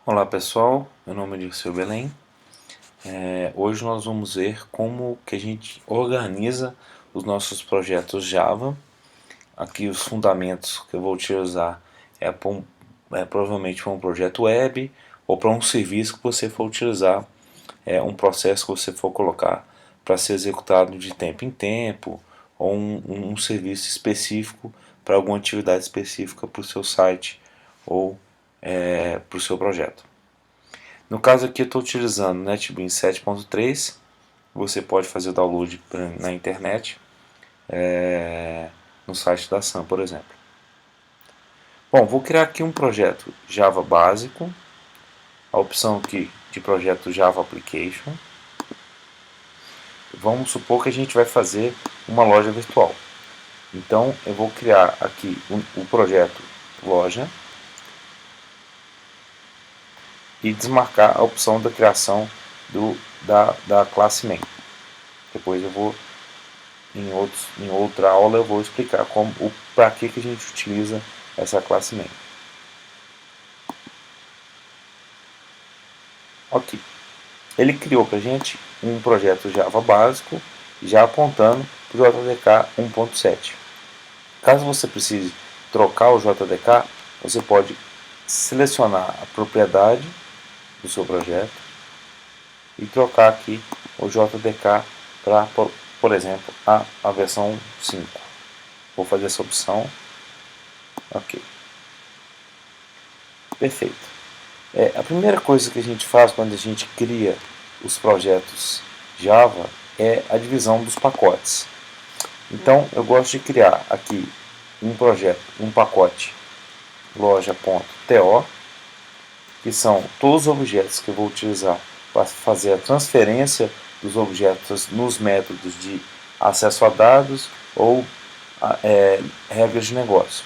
Olá pessoal, meu nome é Dirceu Belém. Hoje nós vamos ver como que a gente organiza os nossos projetos Java. Aqui os fundamentos que eu vou utilizar provavelmente para um projeto web ou para um serviço que você for utilizar, um processo que você for colocar para ser executado de tempo em tempo ou um serviço específico para alguma atividade específica para o seu site ou para o seu projeto. No caso aqui eu estou utilizando NetBeans 7.3. Você pode fazer o download na internet, no site da Sun, por exemplo. Bom, vou criar aqui um projeto Java básico. A opção aqui de projeto Java Application. Vamos supor que a gente vai fazer uma loja virtual. Então eu vou criar aqui o projeto loja e desmarcar a opção da criação da classe main. Depois eu vou, em outra aula, eu vou explicar para que a gente utiliza essa classe main. Ok. Ele criou para a gente um projeto Java básico, já apontando para o JDK 1.7. Caso você precise trocar o JDK, você pode selecionar a propriedade do seu projeto e trocar aqui o JDK para, por exemplo, a versão 5. Vou fazer essa opção. Ok. Perfeito. A primeira coisa que a gente faz quando a gente cria os projetos Java é a divisão dos pacotes. Então eu gosto de criar aqui um pacote loja.to, que são todos os objetos que eu vou utilizar para fazer a transferência dos objetos nos métodos de acesso a dados ou regras de negócio.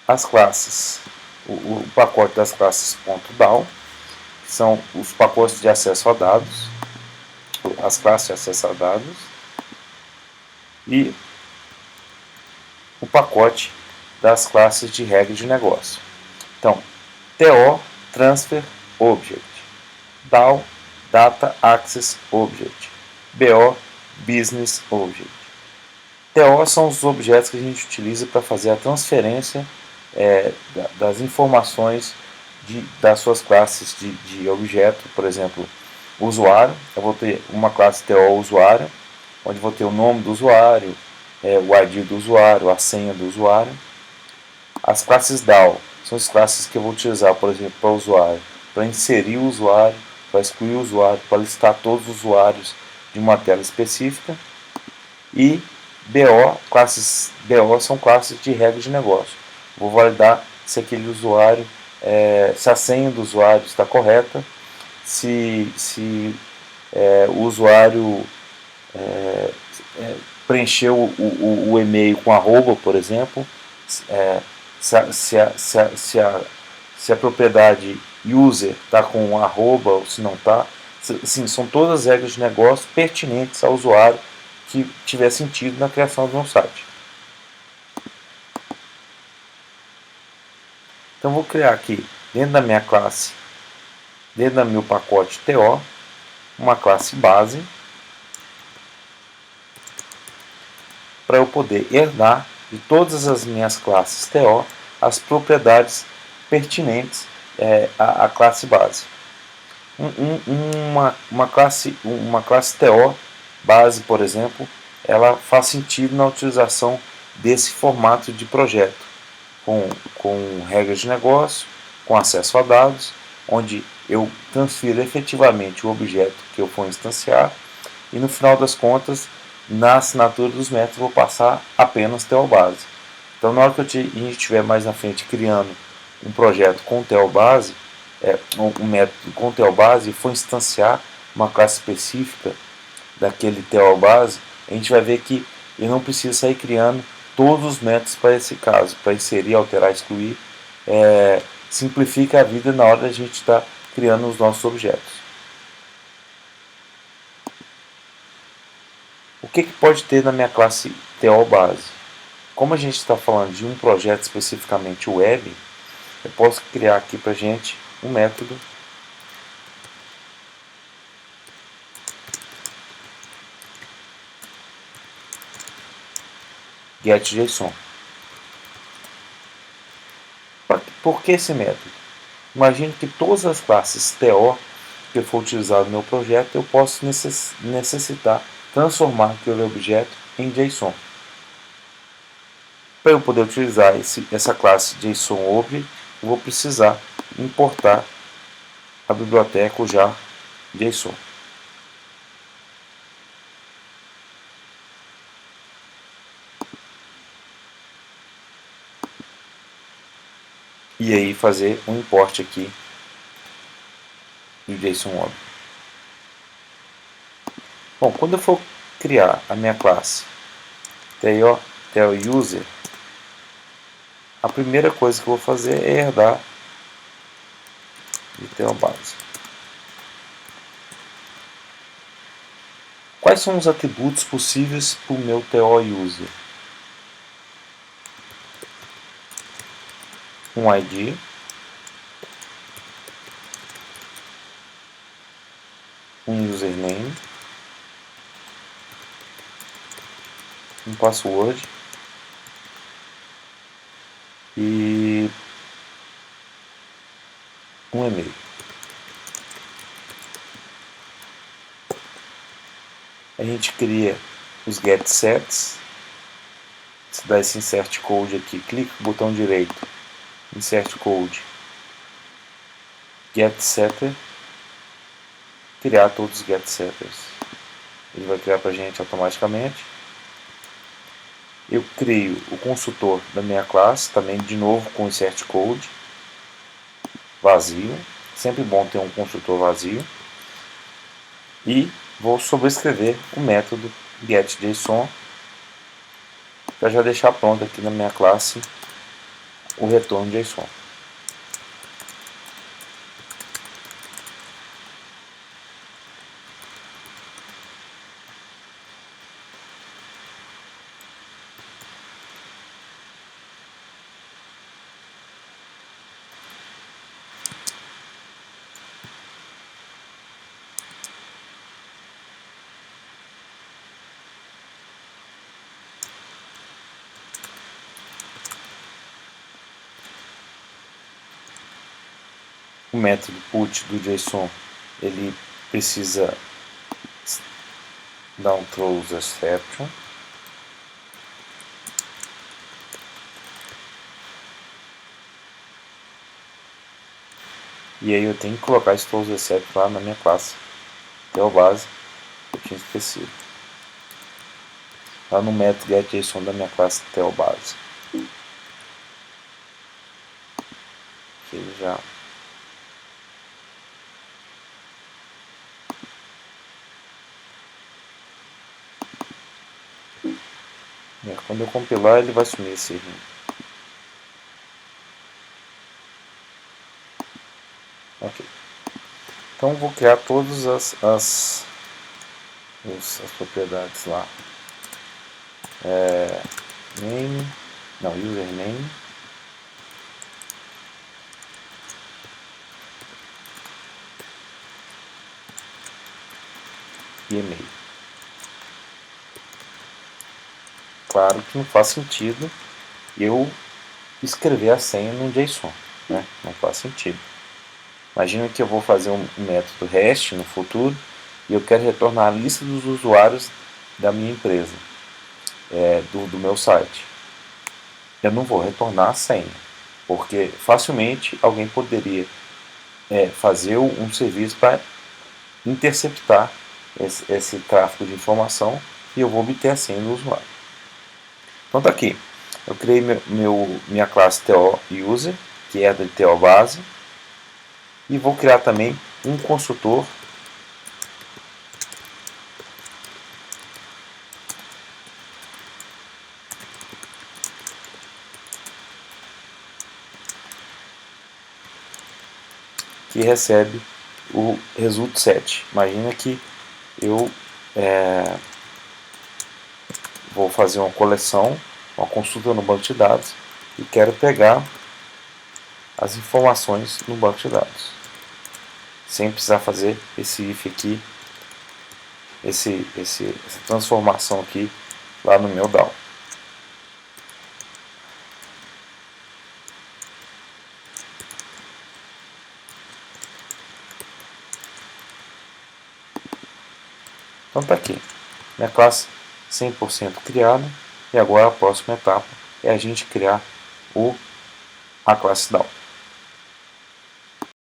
As classes, o pacote das classes .down, que são os pacotes de acesso a dados, as classes de acesso a dados, e o pacote das classes de regra de negócio. Então, TO, Transfer Object, DAO, Data Access Object, BO, Business Object. TO são os objetos que a gente utiliza para fazer a transferência das informações das suas classes de objeto. Por exemplo, usuário, eu vou ter uma classe TO usuário, onde vou ter o nome do usuário, o ID do usuário, a senha do usuário. As classes DAO são as classes que eu vou utilizar, por exemplo, para o usuário, para inserir o usuário, para excluir o usuário, para listar todos os usuários de uma tela específica. E BO são classes de regra de negócio. Vou validar se aquele usuário, se a senha do usuário está correta, se o usuário preencheu o e-mail com arroba, por exemplo, se a propriedade user está com arroba ou se não está. Sim, são todas as regras de negócio pertinentes ao usuário que tiver sentido na criação de um site. Então vou criar aqui dentro da minha classe, dentro do meu pacote TO, uma classe base para eu poder herdar de todas as minhas classes TO as propriedades pertinentes à classe base. Uma classe TO base, por exemplo, ela faz sentido na utilização desse formato de projeto, com regras de negócio, com acesso a dados, onde eu transfiro efetivamente o objeto que eu for instanciar e no final das contas, na assinatura dos métodos, vou passar apenas TO base. Então, na hora que a gente estiver mais na frente criando um projeto com TO base, um método com TO base e for instanciar uma classe específica daquele TO base, a gente vai ver que ele não precisa sair criando todos os métodos para esse caso, para inserir, alterar, excluir. Simplifica a vida na hora da gente estar criando os nossos objetos. O que pode ter na minha classe TO base? como a gente está falando de um projeto especificamente web, eu posso criar aqui para a gente um método getJSON. Por que esse método? Imagine que todas as classes TO que eu for utilizar no meu projeto, eu posso necessitar transformar aquele objeto em JSON. Para eu poder utilizar essa classe JSON-Object, eu vou precisar importar a biblioteca jar JSON. E aí fazer um import aqui do JSON-Object. Bom, quando eu for criar a minha classe TO_user, a primeira coisa que eu vou fazer é herdar de TO_base. Quais são os atributos possíveis para o meu TO_user? Um ID, um username, um password e um e-mail. A gente cria os getSets. Se dá esse insert code aqui, clica no botão direito, insert code, getSetter, criar todos os getSetters. Ele vai criar para a gente automaticamente. Eu crio o consultor da minha classe, também de novo com insert code, vazio. Sempre bom ter um consultor vazio. E vou sobrescrever o método getJSON para já deixar pronto aqui na minha classe o retorno JSON. O método put do JSON, ele precisa dar um throws exception. E aí eu tenho que colocar esse throws exception lá na minha classe TO_base, que eu tinha esquecido. Lá no método getJSON da minha classe TO_base. Ele já quando eu compilar, ele vai sumir esse erro. Ok. Então vou criar todas as propriedades lá. Name, não, username. E e-mail. Claro que não faz sentido eu escrever a senha no JSON, né? Não faz sentido. Imagina que eu vou fazer um método REST no futuro e eu quero retornar a lista dos usuários da minha empresa, do meu site. Eu não vou retornar a senha, porque facilmente alguém poderia fazer um serviço para interceptar esse tráfego de informação e eu vou obter a senha do usuário. Então tá aqui, eu criei minha classe TO_user, que é da TO_base, e vou criar também um consultor que recebe o result set. Imagina que eu vou fazer uma coleção uma consulta no banco de dados e quero pegar as informações no banco de dados, sem precisar fazer esse if aqui, essa transformação aqui lá no meu DAO. Então tá aqui, minha classe 100% criada, e agora a próxima etapa é a gente criar a classe DAO.